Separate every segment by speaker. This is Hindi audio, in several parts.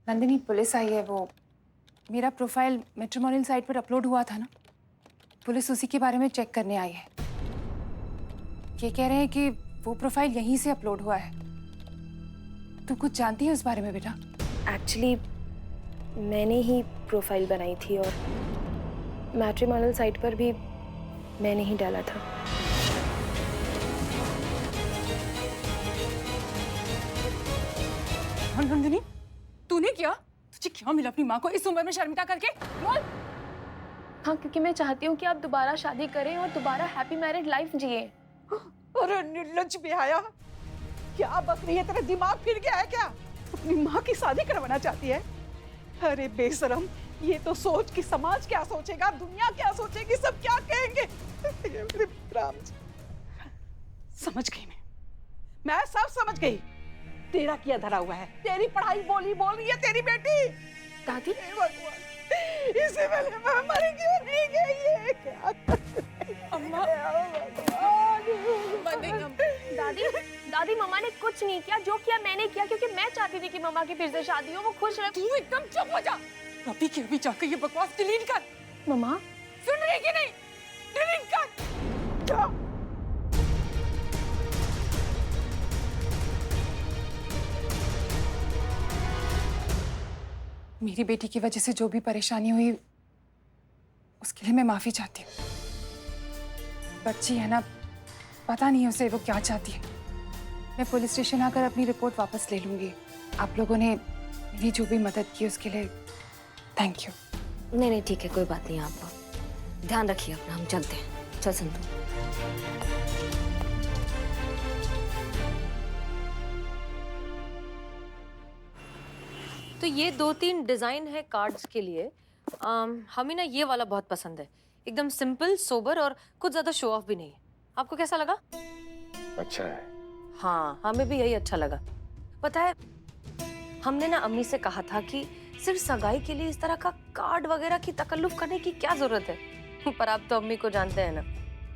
Speaker 1: नंदिनी, पुलिस आई है। वो मेरा प्रोफाइल मैट्रिमोनियल साइट पर अपलोड हुआ था ना, पुलिस उसी के बारे में चेक करने आई है। ये कह रहे हैं कि वो प्रोफाइल यहीं से अपलोड हुआ है। तू कुछ जानती है उस बारे में बेटा?
Speaker 2: एक्चुअली मैंने ही प्रोफाइल बनाई थी और मैट्रिमोनियल साइट पर भी मैंने ही डाला था।
Speaker 1: नंदिनी, तूने क्या? तुझे क्या मिला अपनी माँ को इस उम्र में शर्मिंदा करके? बोल।
Speaker 2: हाँ, क्योंकि मैं चाहती हूँ कि आप दोबारा शादी करें और दोबारा हैप्पी मैरिड लाइफ जिए।
Speaker 3: अरे निर्लज्ज बेहया, क्या बक रही है? तेरा दिमाग फिर गया है क्या? अपनी माँ की शादी करवाना चाहती है? अरे बेशरम, ये तो सोच कि समाज क्या सोचेगा, दुनिया क्या सोचेगी, सब क्या कहेंगे। मेरे राम जी, समझ गई मैं सब समझ गई। तेरा किया धरा हुआ है, तेरी पढ़ाई बोली बोल रही है तेरी बेटी।
Speaker 2: दादी,
Speaker 3: हे भगवान, इससे पहले मैं मर क्यों नहीं गई? ये क्या
Speaker 1: अम्मा,
Speaker 2: दादी दादी मम्मा ने कुछ नहीं किया। जो किया मैंने किया, क्योंकि मैं चाहती थी कि मम्मा की फिर से शादी हो, वो खुश रहे।
Speaker 1: तू एकदम चुप हो जा। अभी के अभी जाकर ये बकवास डिलीट कर।
Speaker 2: मम्मा,
Speaker 1: सुन रही कि नहीं? डिलीट कर।
Speaker 3: क्या?
Speaker 1: मेरी बेटी की वजह से जो भी परेशानी हुई उसके लिए मैं माफी चाहती हूँ। बच्ची है ना, पता नहीं उसे वो क्या चाहती है। मैं पुलिस स्टेशन आकर अपनी रिपोर्ट वापस ले लूंगी। आप लोगों ने मेरी जो भी मदद की उसके लिए थैंक यू।
Speaker 4: नहीं नहीं ठीक है, कोई बात नहीं। आप ध्यान रखिए अपना, हम चलते हैं। चल संतु। तो ये 2-3 डिजाइन है कार्ड्स के लिए। हमें ना ये वाला बहुत पसंद है, एकदम सिंपल सोबर और कुछ ज्यादा शो ऑफ भी नहीं है। आपको कैसा लगा?
Speaker 5: अच्छा है।
Speaker 4: हाँ, हमें भी यही अच्छा लगा। पता है, हमने ना अम्मी से कहा था कि सिर्फ सगाई के लिए इस तरह का कार्ड वगैरह की तकल्लुफ करने की क्या जरूरत है। पर आप तो अम्मी को जानते हैं ना,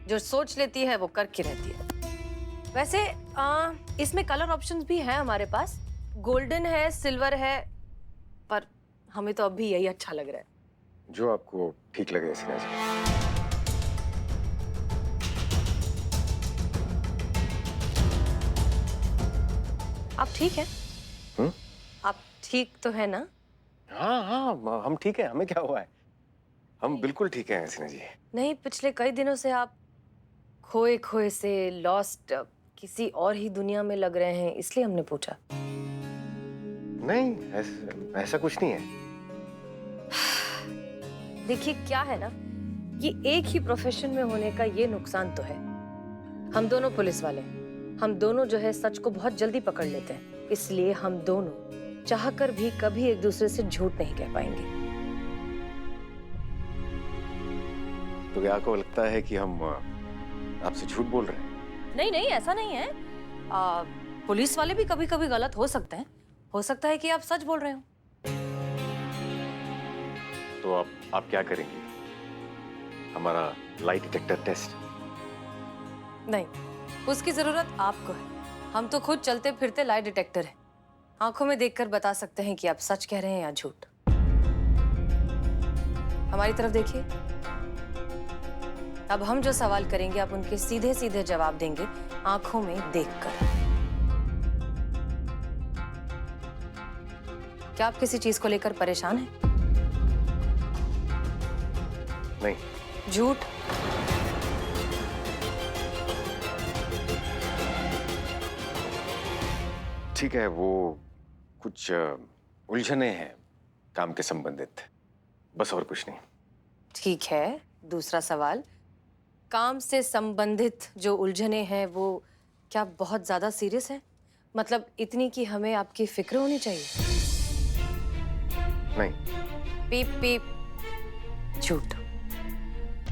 Speaker 4: जो सोच लेती है वो करके रहती है। वैसे इसमें कलर ऑप्शंस भी हैं हमारे पास। गोल्डन है, सिल्वर है, पर हमें तो अभी यही अच्छा लग रहा है।
Speaker 5: जो आपको ठीक लगे हसीना जी।
Speaker 4: आप ठीक हैं? आप ठीक तो है ना?
Speaker 5: हाँ हाँ, हम ठीक है। हमें क्या हुआ है? हम बिल्कुल ठीक है हसीना जी।
Speaker 4: नहीं, पिछले कई दिनों से आप खोए खोए से, लॉस्ट, किसी और ही दुनिया में लग रहे हैं, इसलिए हमने पूछा।
Speaker 5: नहीं, ऐसा कुछ नहीं है।
Speaker 4: देखिए क्या है ना, ये एक ही प्रोफेशन में होने का ये नुकसान तो है। हम दोनों पुलिस वाले हैं, हम दोनों जो है सच को बहुत जल्दी पकड़ लेते हैं, इसलिए हम दोनों चाहकर भी कभी एक दूसरे से झूठ नहीं कह पाएंगे।
Speaker 5: तो क्या आपको लगता है कि हम आपसे झूठ बोल रहे हैं?
Speaker 4: नहीं नहीं, ऐसा नहीं है। पुलिस वाले भी कभी कभी गलत हो सकते हैं। हो सकता है कि आप सच बोल रहे हो।
Speaker 5: तो आप क्या करेंगे? हमारा लाई डिटेक्टर टेस्ट?
Speaker 4: नहीं, उसकी जरूरत आपको है। हम तो खुद चलते फिरते लाई डिटेक्टर है। आंखों में देखकर बता सकते हैं कि आप सच कह रहे हैं या झूठ। हमारी तरफ देखिए। अब हम जो सवाल करेंगे आप उनके सीधे सीधे जवाब देंगे, आंखों में देखकर। क्या आप किसी चीज को लेकर परेशान हैं?
Speaker 5: नहीं।
Speaker 4: झूठ?
Speaker 5: ठीक है, वो कुछ उलझने हैं काम के संबंधित, बस और कुछ नहीं।
Speaker 4: ठीक है, दूसरा सवाल। काम से संबंधित जो उलझने हैं वो क्या बहुत ज्यादा सीरियस है? मतलब इतनी कि हमें आपकी फिक्र होनी चाहिए?
Speaker 5: नहीं।
Speaker 4: पीप पीप। झूठ?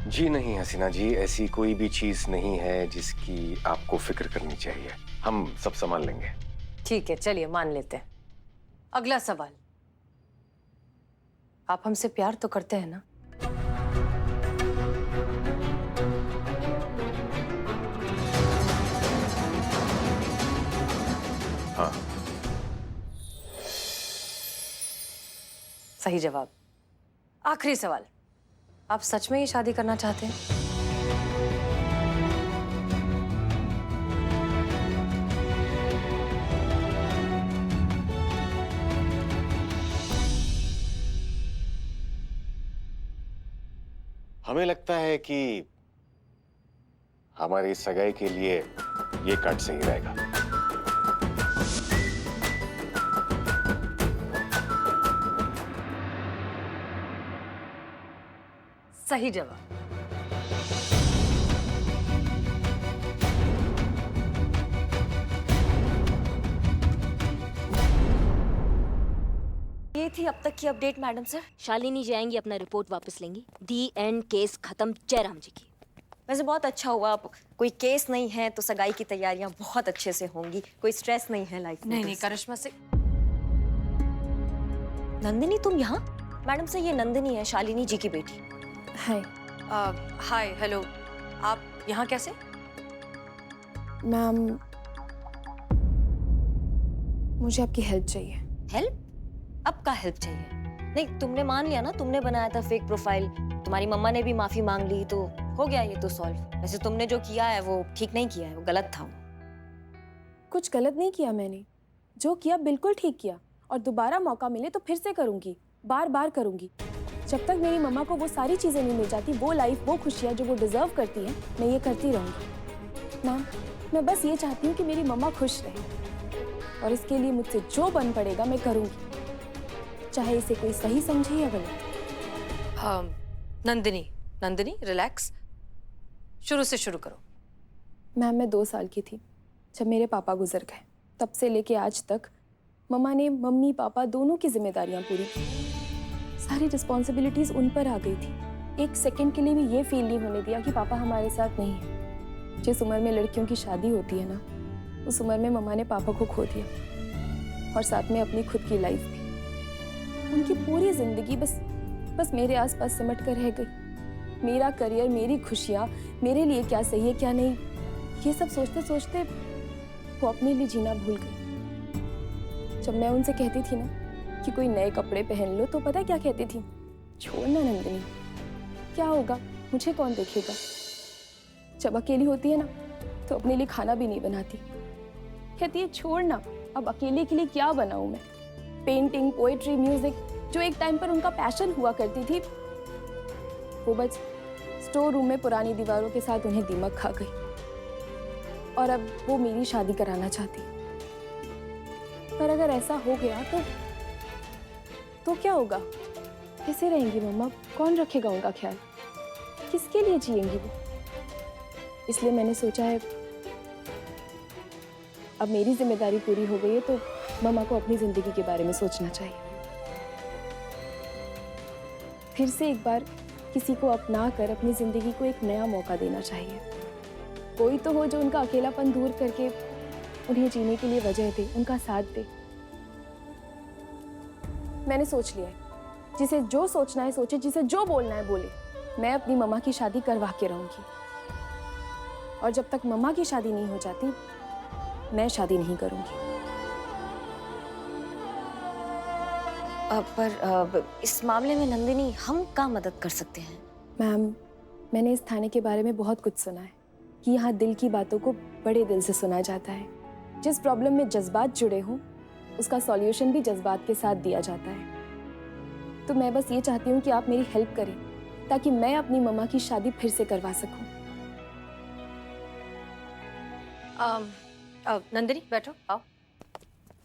Speaker 5: जी नहीं हसीना जी, ऐसी कोई भी चीज नहीं है जिसकी आपको फिक्र करनी चाहिए। हम सब संभाल लेंगे।
Speaker 4: ठीक है, चलिए मान लेते हैं। अगला सवाल। आप हमसे प्यार तो करते हैं ना?
Speaker 5: हाँ।
Speaker 4: सही जवाब। आखिरी सवाल, आप सच में ये शादी करना चाहते हैं?
Speaker 5: हमें लगता है कि हमारी सगाई के लिए ये कार्ड सही रहेगा।
Speaker 4: सही जवाब।
Speaker 6: ये थी अब तक की अपडेट मैडम सर। शालिनी जाएंगी, अपना रिपोर्ट वापस लेंगी। दी एंड, केस खत्म, जय राम जी की।
Speaker 7: वैसे बहुत अच्छा हुआ, अब कोई केस नहीं है तो सगाई की तैयारियां बहुत अच्छे से होंगी, कोई स्ट्रेस नहीं है लाइफ में।
Speaker 4: नहीं करिश्मा से।
Speaker 7: नंदिनी तुम यहाँ? मैडम से ये नंदिनी है, शालिनी जी की बेटी।
Speaker 2: हाय
Speaker 4: हाय, हेलो। आप यहाँ कैसे?
Speaker 2: मैम, मुझे आपकी हेल्प चाहिए।
Speaker 7: हेल्प? अब का हेल्प चाहिए? नहीं, तुमने मान लिया ना, तुमने बनाया था फेक प्रोफाइल, तुम्हारी मम्मा ने भी माफी मांग ली, तो हो गया ये तो सॉल्व। वैसे तुमने जो किया है वो ठीक नहीं किया है, वो गलत था।
Speaker 2: कुछ गलत नहीं किया मैंने, जो किया बिल्कुल ठीक किया, और दोबारा मौका मिले तो फिर से करूंगी, बार बार करूंगी। जब तक मेरी मम्मा को वो सारी चीजें नहीं मिल जाती, वो लाइफ, वो खुशियाँ जो वो डिजर्व करती हैं, मैं ये करती रहूंगी। मैम, मैं बस ये चाहती हूँ कि मेरी मम्मा खुश रहे, और इसके लिए मुझसे जो बन पड़ेगा मैं करूंगी, चाहे इसे कोई सही समझे या गलत।
Speaker 4: नंदिनी रिलैक्स, शुरू से शुरू करो।
Speaker 2: मैम, मैं 2 साल की थी जब मेरे पापा गुजर गए। तब से लेके आज तक मम्मा ने मम्मी पापा दोनों की जिम्मेदारियां पूरी की। सारी रिस्पॉन्सिबिलिटीज उन पर आ गई थी। एक सेकंड के लिए भी ये फील नहीं होने दिया कि पापा हमारे साथ नहीं है। जिस उम्र में लड़कियों की शादी होती है ना, उस उम्र में मम्मा ने पापा को खो दिया, और साथ में अपनी खुद की लाइफ भी। उनकी पूरी जिंदगी बस मेरे आसपास सिमट कर रह गई। मेरा करियर, मेरी खुशियाँ, मेरे लिए क्या सही है क्या नहीं, ये सब सोचते सोचते वो अपने लिए जीना भूल गई। जब मैं उनसे कहती थी ना कि कोई नए कपड़े पहन लो, तो पता क्या कहती थी? छोड़ना नंदिनी, क्या होगा, मुझे कौन देखेगा। जब अकेली होती है ना, तो अपने लिए खाना भी नहीं बनाती। कहती है छोड़ना, अब अकेले के लिए क्या बनाऊं मैं। पेंटिंग, पोएट्री, म्यूजिक, जो एक टाइम पर उनका पैशन हुआ करती थी, वो बस स्टोर रूम में पुरानी दीवारों के साथ उन्हें दीमक खा गई, और अब वो मेरी शादी कराना चाहती। पर अगर ऐसा हो गया तो क्या होगा? कैसे रहेंगी मम्मा? कौन रखेगा उनका ख्याल? किसके लिए जिएंगी वो? इसलिए मैंने सोचा है, अब मेरी जिम्मेदारी पूरी हो गई है तो मम्मा को अपनी जिंदगी के बारे में सोचना चाहिए। फिर से एक बार किसी को अपना कर अपनी जिंदगी को एक नया मौका देना चाहिए। कोई तो हो जो उनका अकेलापन दूर करके उन्हें जीने के लिए वजह दे, उनका साथ दे। मैंने सोच लिया है, जिसे जो सोचना है सोचे, जिसे जो बोलना है बोले। मैं अपनी मम्मा की शादी करवा के रहूंगी, और जब तक मम्मा की शादी नहीं हो जाती, मैं शादी नहीं करूंगी।
Speaker 7: पर इस मामले में नंदिनी हम क्या मदद कर सकते हैं?
Speaker 2: मैम, मैंने इस थाने के बारे में बहुत कुछ सुना है कि यहाँ दिल की बातों को बड़े दिल से सुना जाता है। जिस प्रॉब्लम में जज्बात जुड़े हों, उसका सॉल्यूशन भी जज्बात के साथ दिया जाता है। तो मैं बस ये चाहती हूँ कि आप मेरी हेल्प करें, ताकि मैं अपनी मम्मा की शादी फिर से करवा सकूं।
Speaker 4: नंदिनी बैठो, आओ।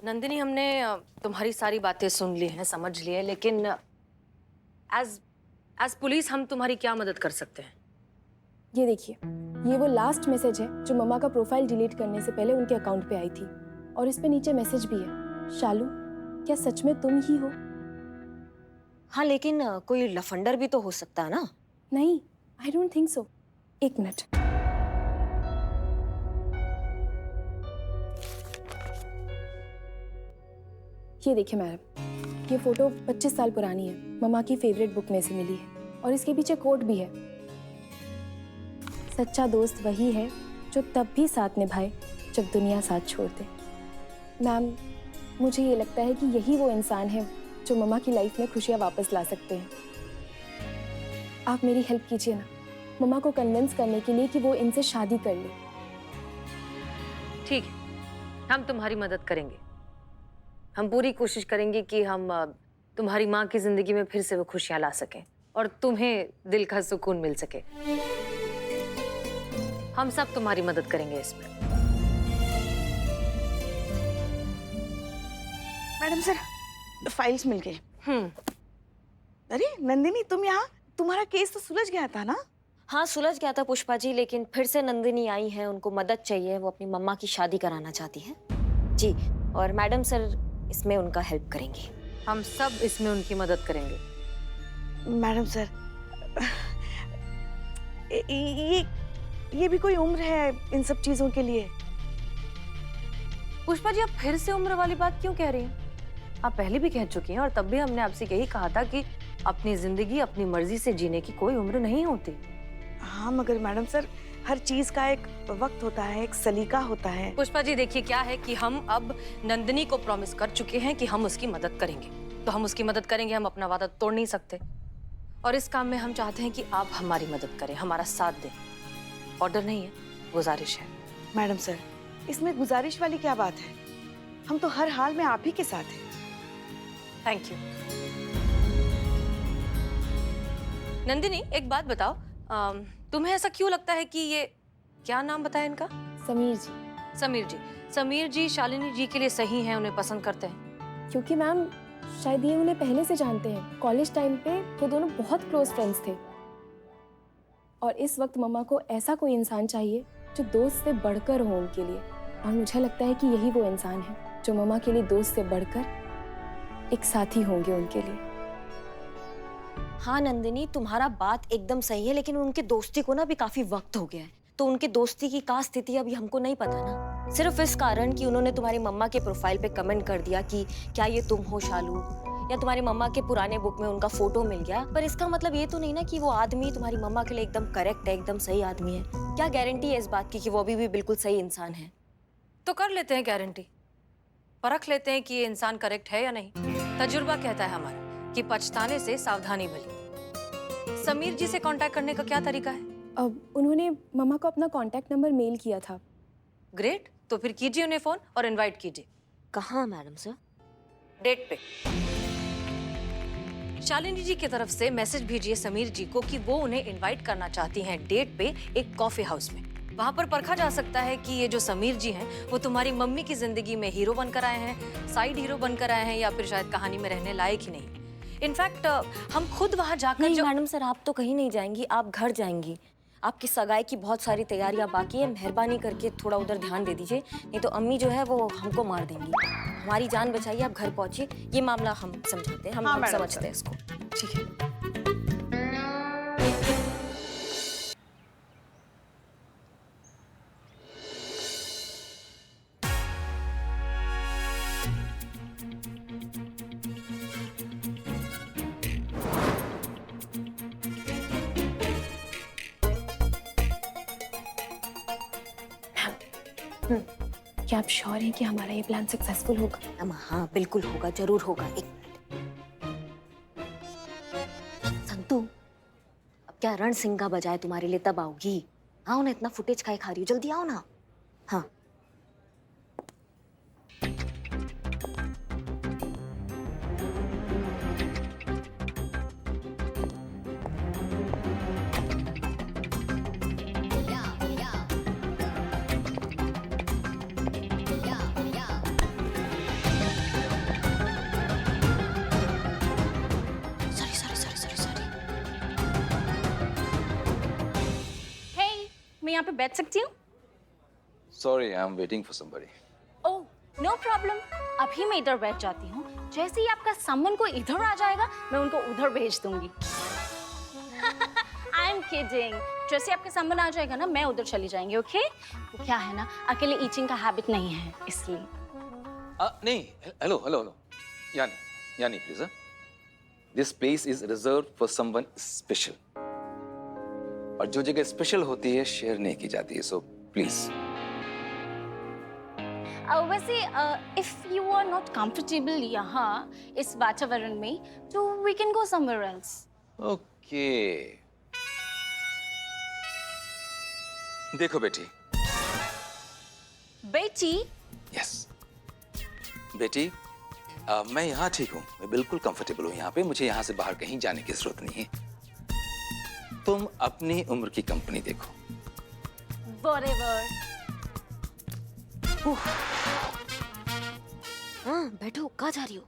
Speaker 4: नंदिनी, हमने तुम्हारी सारी बातें सुन ली हैं, समझ ली है, लेकिन एज पुलिस हम तुम्हारी क्या मदद कर सकते हैं?
Speaker 2: ये देखिए, ये वो लास्ट मैसेज है जो मम्मा का प्रोफाइल डिलीट करने से पहले उनके अकाउंट पे आई थी, और इस पे नीचे मैसेज भी है, शालू क्या सच में तुम ही हो?
Speaker 7: हाँ, लेकिन कोई लफंडर भी तो हो सकता है ना?
Speaker 2: नहीं, आई डोंट थिंक सो। एक मिनट। ये देखिए मैडम, ये फोटो 25 साल पुरानी है, मम्मा की फेवरेट बुक में से मिली है, और इसके पीछे कोट भी है, सच्चा दोस्त वही है जो तब भी साथ निभाए जब दुनिया साथ छोड़ दे। मैम, मुझे ये लगता है कि यही वो इंसान है जो मम्मा की लाइफ में खुशियाँ वापस ला सकते हैं। आप मेरी हेल्प कीजिए ना, मम्मा को कन्विंस करने के लिए कि वो इनसे शादी कर ले।
Speaker 4: ठीक है, हम तुम्हारी मदद करेंगे। हम पूरी कोशिश करेंगे कि हम तुम्हारी माँ की जिंदगी में फिर से वो खुशियाँ ला सकें और तुम्हें दिल का सुकून मिल सके। हम सब तुम्हारी मदद करेंगे इसमें।
Speaker 3: मैडम सर, फाइल्स मिल गए। अरे नंदिनी, तुम यहाँ? तुम्हारा केस तो सुलझ गया था ना?
Speaker 7: हाँ सुलझ गया था पुष्पा जी, लेकिन फिर से नंदिनी आई है, उनको मदद चाहिए, वो अपनी मम्मा की शादी कराना चाहती है जी। और मैडम सर इसमें उनका हेल्प करेंगे।
Speaker 4: हम सब इसमें उनकी मदद करेंगे।
Speaker 3: मैडम सर, ये भी कोई उम्र है इन सब चीजों के लिए?
Speaker 4: पुष्पा जी, आप फिर से उम्र वाली बात क्यों कह रही हैं? आप पहले भी कह चुकी हैं और तब भी हमने आपसे यही कहा था कि अपनी जिंदगी अपनी मर्जी से जीने की कोई उम्र नहीं होती।
Speaker 3: हाँ मगर मैडम सर, हर चीज का एक वक्त होता है, एक सलीका होता है।
Speaker 4: पुष्पा जी देखिए, क्या है कि हम अब नंदिनी को प्रॉमिस कर चुके हैं कि हम उसकी मदद करेंगे, तो हम उसकी मदद करेंगे। हम अपना वादा तोड़ नहीं सकते और इस काम में हम चाहते हैं कि आप हमारी मदद करें, हमारा साथ दें। ऑर्डर नहीं है, गुजारिश है।
Speaker 3: मैडम सर, इसमें गुजारिश वाली क्या बात है? हम तो हर हाल में आप ही के साथ हैं।
Speaker 4: Thank you. नंदिनी, एक बात बताओ, तुम्हें ऐसा क्यों लगता है कि ये, क्या नाम बताया इनका?
Speaker 2: समीर जी।
Speaker 4: समीर जी शालिनी जी के लिए सही हैं, उन्हें पसंद करते हैं?
Speaker 2: क्योंकि मैम शायद ये उन्हें पहले से जानते हैं। कॉलेज टाइम पे वो दोनों बहुत क्लोज फ्रेंड्स थे और इस वक्त मम्मा को ऐसा कोई इंसान चाहिए जो दोस्त से बढ़कर हो उनके लिए। और मुझे लगता है कि यही वो इंसान है जो मम्मा के लिए दोस्त से बढ़कर एक साथी होंगे उनके लिए।
Speaker 7: हाँ नंदिनी, तुम्हारा बात एकदम सही है, लेकिन उनके दोस्ती को ना भी काफी वक्त हो गया है, तो उनके दोस्ती की क्या स्थिति अभी हमको नहीं पता ना। सिर्फ इस कारण कि उन्होंने तुम्हारी मम्मा के प्रोफाइल पे कमेंट कर दिया कि क्या ये तुम हो शालू, या तुम्हारी मम्मा के पुराने बुक में उनका फोटो मिल गया, पर इसका मतलब ये तो नहीं ना कि वो आदमी तुम्हारी मम्मा के लिए एकदम करेक्ट है, एकदम सही आदमी है। क्या गारंटी है इस बात की कि वो अभी भी बिल्कुल सही इंसान है?
Speaker 4: तो कर लेते हैं गारंटी, परख लेते हैं कि ये इंसान करेक्ट है या नहीं। तजुर्बा कहता है हमारा कि पछताने से सावधानी भली। समीर जी से कांटेक्ट करने का क्या तरीका है?
Speaker 2: अब उन्होंने मम्मा को अपना कांटेक्ट नंबर मेल किया था।
Speaker 4: ग्रेट, तो फिर कीजिए उन्हें फोन और इनवाइट कीजिए।
Speaker 7: कहाँ मैडम सर?
Speaker 4: डेट पे। शालिनी जी की तरफ से मैसेज भेजिए समीर जी को कि वो उन्हें इनवाइट करना चाहती हैं डेट पे एक कॉफी हाउस में। वहां पर परखा जा सकता है कि ये जो समीर जी हैं वो तुम्हारी मम्मी की जिंदगी में हीरो बनकर आए हैं, साइड हीरो बनकर आए हैं, या फिर शायद कहानी में रहने लायक ही नहीं। इनफैक्ट हम खुद वहां जाकर
Speaker 7: नहीं मैडम सर, आप तो कहीं नहीं जाएंगी, आप घर जाएंगी। आपकी सगाई की बहुत सारी तैयारियां बाकी है, मेहरबानी करके थोड़ा उधर ध्यान दे दीजिए, नहीं तो अम्मी जो है वो हमको मार देंगी। हमारी जान बचाइए, आप घर पहुंचिए। ये मामला हम समझाते हैं, हम समझते हैं इसको।
Speaker 3: ठीक है।
Speaker 2: क्या आप श्योर हैं कि हमारा ये प्लान सक्सेसफुल होगा?
Speaker 7: हाँ बिल्कुल होगा, जरूर होगा। एक संतू, अब क्या रणसिंगा बजाए तुम्हारे लिए तब आओगी? आओ ना, इतना फुटेज खाए खा रही हो, जल्दी आओ ना। हाँ
Speaker 6: मैं यहाँ पे बैठ सकती हूँ?
Speaker 8: Sorry, I'm waiting for somebody.
Speaker 6: Oh, no problem. अभी मैं इधर बैठ जाती हूँ। जैसे ही आपका समवन को इधर आ जाएगा, मैं उनको उधर भेज दूंगी। I am kidding. जैसे आपका समवन आ जाएगा ना, मैं उधर चली जाएंगी, ओके? वो क्या है ना, अकेले ईटिंग का हैबिट नहीं है, इसलिए।
Speaker 8: नहीं, hello. Yani, please. This place is reserved for someone special. और जो जगह स्पेशल होती है शेयर नहीं की जाती है, सो प्लीज।
Speaker 6: वैसे if you are not comfortable यहाँ इस वातावरण में तो we can go somewhere else.
Speaker 8: Okay देखो बेटी।
Speaker 6: बेटी?
Speaker 8: यस बेटी, मैं यहाँ ठीक हूँ, मैं बिल्कुल कंफर्टेबल हूँ यहाँ पे। मुझे यहाँ से बाहर कहीं जाने की जरूरत नहीं है। तुम अपनी उम्र की कंपनी देखो।
Speaker 6: Whatever.
Speaker 7: हाँ बैठो, कहाँ जा रही हो?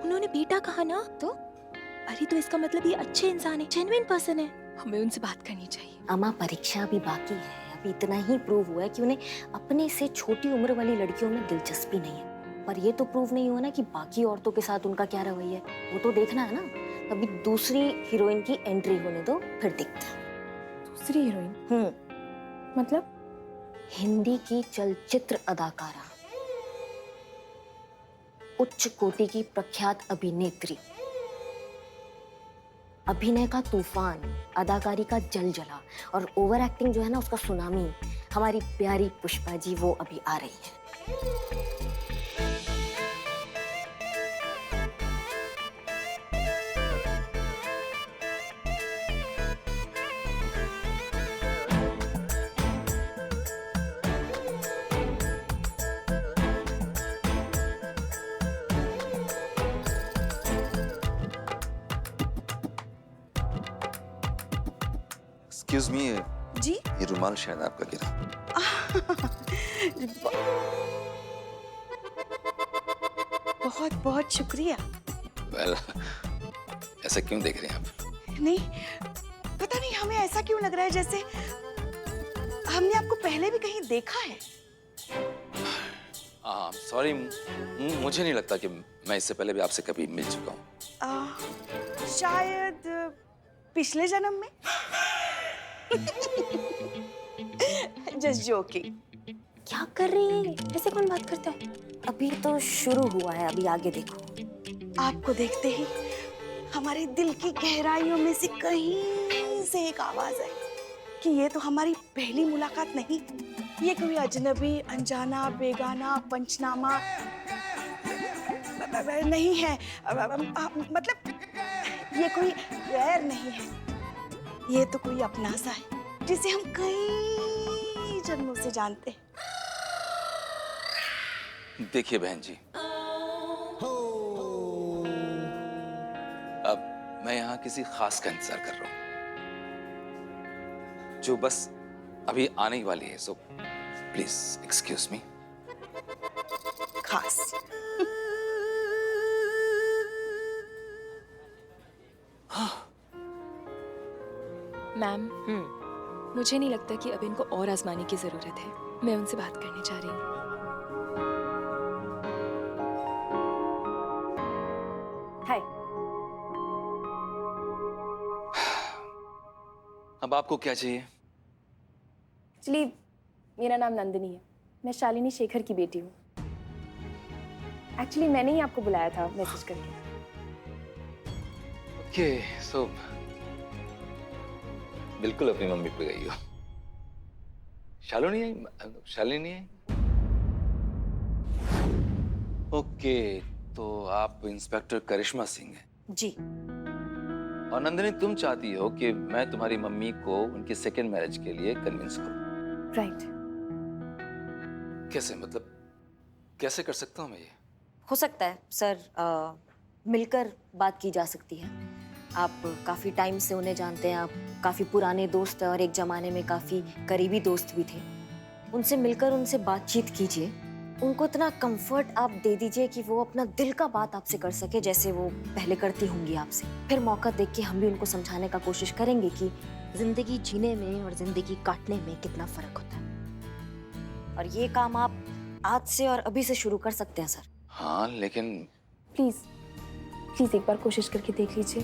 Speaker 2: उन्होंने बेटा कहा ना, तो अरे तो इसका मतलब ये अच्छे इंसान है, जेन्युइन पर्सन है, हमें उनसे बात करनी चाहिए।
Speaker 7: अम्मा परीक्षा अभी बाकी है, अभी इतना ही प्रूव हुआ है कि उन्हें अपने से छोटी उम्र वाली लड़कियों में दिलचस्पी नहीं है। पर ये तो प्रूव नहीं हुआ ना कि बाकी औरतों के साथ उनका क्या रवैया है, वो तो देखना है ना। अभी दूसरी हीरोइन की एंट्री होने दो, फिर दिखता है।
Speaker 2: दूसरी हीरोइन? मतलब?
Speaker 7: हिंदी की चलचित्र अदाकारा, उच्च कोटि की प्रख्यात अभिनेत्री, अभिनय का तूफान, अदाकारी का जलजला और ओवर एक्टिंग जो है ना उसका सुनामी, हमारी प्यारी पुष्पा जी वो अभी आ रही है।
Speaker 8: एक्सक्यूज मी
Speaker 3: जी?
Speaker 8: ये रुमाल शायद आपका गिरा।
Speaker 3: बहुत बहुत शुक्रिया।
Speaker 8: वेल ऐसा क्यों देख रहे हैं आप?
Speaker 3: नहीं, पता नहीं हमें ऐसा क्यों लग रहा है जैसे हमने आपको पहले भी कहीं देखा है।
Speaker 8: सॉरी, मुझे नहीं लगता कि मैं इससे पहले भी आपसे कभी मिल चुका हूँ।
Speaker 3: शायद पिछले जन्म में। Just joking.
Speaker 2: क्या कर रही है? ऐसे कौन बात करता है?
Speaker 7: अभी तो शुरू हुआ है, अभी आगे देखो।
Speaker 3: आपको देखते ही हमारे दिल की गहराइयों में से कहीं से एक आवाज आई कि ये तो हमारी पहली मुलाकात नहीं, ये कोई अजनबी, अनजाना, बेगाना, पंचनामा नहीं है। मतलब ये कोई गैर नहीं है, ये तो कोई अपना सा है जिसे हम कई जन्मों से जानते हैं।
Speaker 8: देखिए बहन जी, अब मैं यहाँ किसी खास का इंतजार कर रहा हूँ जो बस अभी आने ही वाली है। So please excuse me.
Speaker 3: खास?
Speaker 2: मैम, मुझे नहीं लगता कि अब इनको और आजमाने की जरूरत है। मैं उनसे बात करने जा रही हूँ।
Speaker 7: हाय।
Speaker 8: अब आपको क्या चाहिए?
Speaker 2: एक्चुअली मेरा नाम नंदिनी है, मैं शालिनी शेखर की बेटी हूँ। एक्चुअली मैंने ही आपको बुलाया था मैसेज करके।
Speaker 8: ओके, सो बिल्कुल अपनी मम्मी पे गई हो। शालिनी आई? शालिनी आई? ओके, तो आप इंस्पेक्टर करिश्मा सिंह हैं?
Speaker 7: जी।
Speaker 8: और नंदिनी, तुम चाहती हो कि मैं तुम्हारी मम्मी को उनकी सेकेंड मैरिज के लिए कन्विंस करूं?
Speaker 2: राइट।
Speaker 8: कैसे, मतलब कैसे कर सकता हूं मैं ये?
Speaker 7: हो सकता है सर, मिलकर बात की जा सकती है। आप काफ़ी टाइम से उन्हें जानते हैं, आप काफ़ी पुराने दोस्त हैं और एक ज़माने में काफ़ी करीबी दोस्त भी थे। उनसे मिलकर उनसे बातचीत कीजिए, उनको इतना कंफर्ट आप दे दीजिए कि वो अपना दिल का बात आपसे कर सके जैसे वो पहले करती होंगी आपसे। फिर मौका देख के हम भी उनको समझाने का कोशिश करेंगे कि जिंदगी जीने में और जिंदगी काटने में कितना फ़र्क होता है। और ये काम आप आज से और अभी से शुरू कर सकते हैं सर।
Speaker 8: हाँ, लेकिन
Speaker 2: प्लीज प्लीज एक बार कोशिश करके देख लीजिए।